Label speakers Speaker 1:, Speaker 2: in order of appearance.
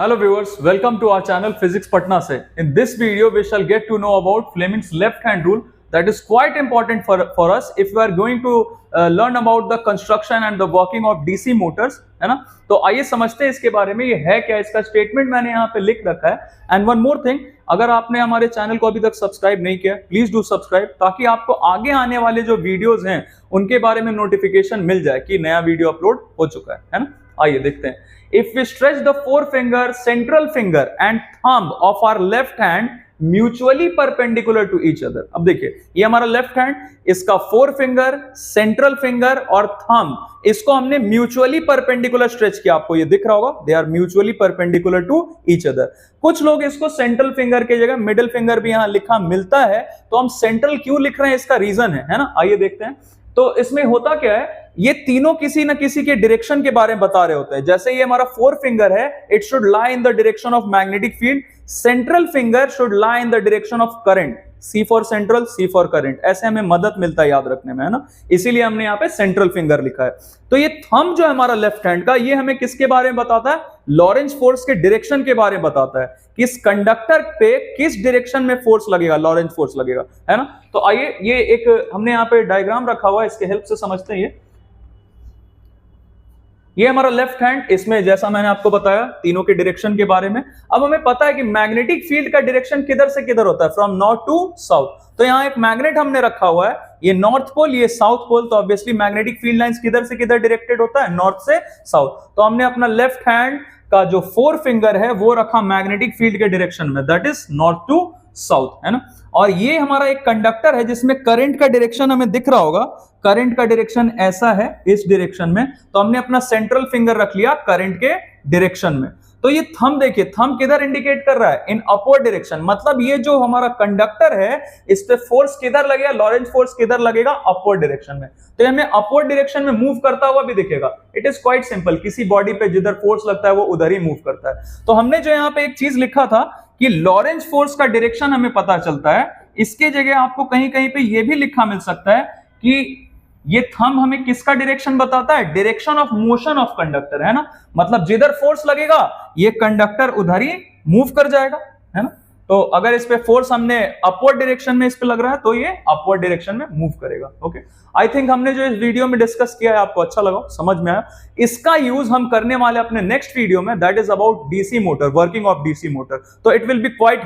Speaker 1: Hello viewers, welcome to our channel Physics Patna se. In this video we shall get to know about Fleming's left hand rule that is quite important for us if we are going to learn about the construction and the working of DC motors, है ना। तो आइए समझते हैं इसके बारे में, ये है क्या, इसका स्टेटमेंट मैंने यहाँ पे लिख रखा है। एंड वन मोर थिंग, अगर आपने हमारे चैनल को अभी तक सब्सक्राइब नहीं किया, प्लीज डू सब्सक्राइब ताकि आपको आगे आने वाले जो वीडियोस हैं उनके बारे में नोटिफिकेशन मिल जाए कि नया वीडियो अपलोड हो चुका है ना। आइए देखते हैं। If we stretch the forefinger, central finger and thumb of our left hand mutually perpendicular to each other, अब देखिए ये हमारा लेफ्ट हैंड, इसका फोर फिंगर, सेंट्रल फिंगर और थंब, इसको हमने म्यूचुअली परपेंडिकुलर स्ट्रेच किया। आपको ये दिख रहा होगा, they are mutually perpendicular to each other. कुछ लोग इसको सेंट्रल फिंगर की जगह मिडिल फिंगर भी यहां लिखा मिलता है, तो हम सेंट्रल क्यों लिख रहे हैं इसका रीजन है ना। आइए देखते हैं। तो इसमें होता क्या है, ये तीनों किसी ना किसी के डायरेक्शन के बारे में बता रहे होते हैं। जैसे ये हमारा फोर फिंगर है, it should lie in the direction of magnetic field, central finger should lie in the direction of current, C for central, C for current, ऐसे हमें मदद मिलता है याद रखने में, है ना। इसीलिए हमने यहाँ पे सेंट्रल फिंगर लिखा है। तो ये थंब जो है हमारा लेफ्ट हैंड का, ये हमें किसके बारे में बताता है, लॉरेंज फोर्स के डायरेक्शन के बारे में बताता है, किस कंडक्टर पे किस डायरेक्शन में फोर्स लगेगा, लॉरेंज फोर्स लगेगा, है ना। तो आइए ये एक हमने यहाँ पे डायग्राम रखा हुआ है, इसके हेल्प से समझते हैं। ये हमारा लेफ्ट हैंड, इसमें जैसा मैंने आपको बताया तीनों के डायरेक्शन के बारे में। अब हमें पता है कि मैग्नेटिक फील्ड का डायरेक्शन किधर से किधर होता है, फ्रॉम नॉर्थ टू साउथ। तो यहाँ एक मैग्नेट हमने रखा हुआ है, ये नॉर्थ पोल, ये साउथ पोल। तो ऑब्वियसली मैग्नेटिक फील्ड लाइंस किधर से किधर डायरेक्टेड होता है, नॉर्थ से साउथ। तो हमने अपना लेफ्ट हैंड का जो फोर फिंगर है वो रखा मैग्नेटिक फील्ड के डायरेक्शन में, that is north to south, है ना। और ये हमारा एक कंडक्टर है जिसमें करंट का डायरेक्शन हमें दिख रहा होगा, करंट का डायरेक्शन ऐसा है इस डायरेक्शन में। तो हमने अपना सेंट्रल फिंगर रख लिया करंट के डायरेक्शन में। तो ये थंब देखिए, थंब किधर इंडिकेट कर रहा है, इन अपवर्ड डायरेक्शन। मतलब ये जो हमारा कंडक्टर है इस पे फोर्स किधर लगेगा, लॉरेंज फोर्स किधर लगेगा, अपवर्ड डायरेक्शन में। तो हमें अपवर्ड डायरेक्शन में मूव करता हुआ भी दिखेगा। इट इज क्वाइट सिंपल, किसी बॉडी पे जिधर फोर्स लगता है वो उधर ही मूव करता है। तो हमने जो यहाँ पे एक चीज लिखा था कि लॉरेंज फोर्स का डायरेक्शन हमें पता चलता है, इसके जगह आपको कहीं कहीं पे ये भी लिखा मिल सकता है कि ये थंब हमें किसका डायरेक्शन बताता है, direction of motion of conductor, है ना। मतलब जिधर फोर्स लगेगा ये कंडक्टर उधर ही मूव कर जाएगा, है ना। तो अगर इस पे फोर्स हमने अपवर्ड डायरेक्शन में इस पे लग रहा है तो ये अपवर्ड डायरेक्शन में मूव करेगा। ओके, आई थिंक हमने जो इस वीडियो में डिस्कस किया है आपको अच्छा लगा, समझ में आया। इसका यूज हम करने वाले अपने नेक्स्ट वीडियो में, that is about DC motor, working of DC motor. तो इट विल बी क्वाइट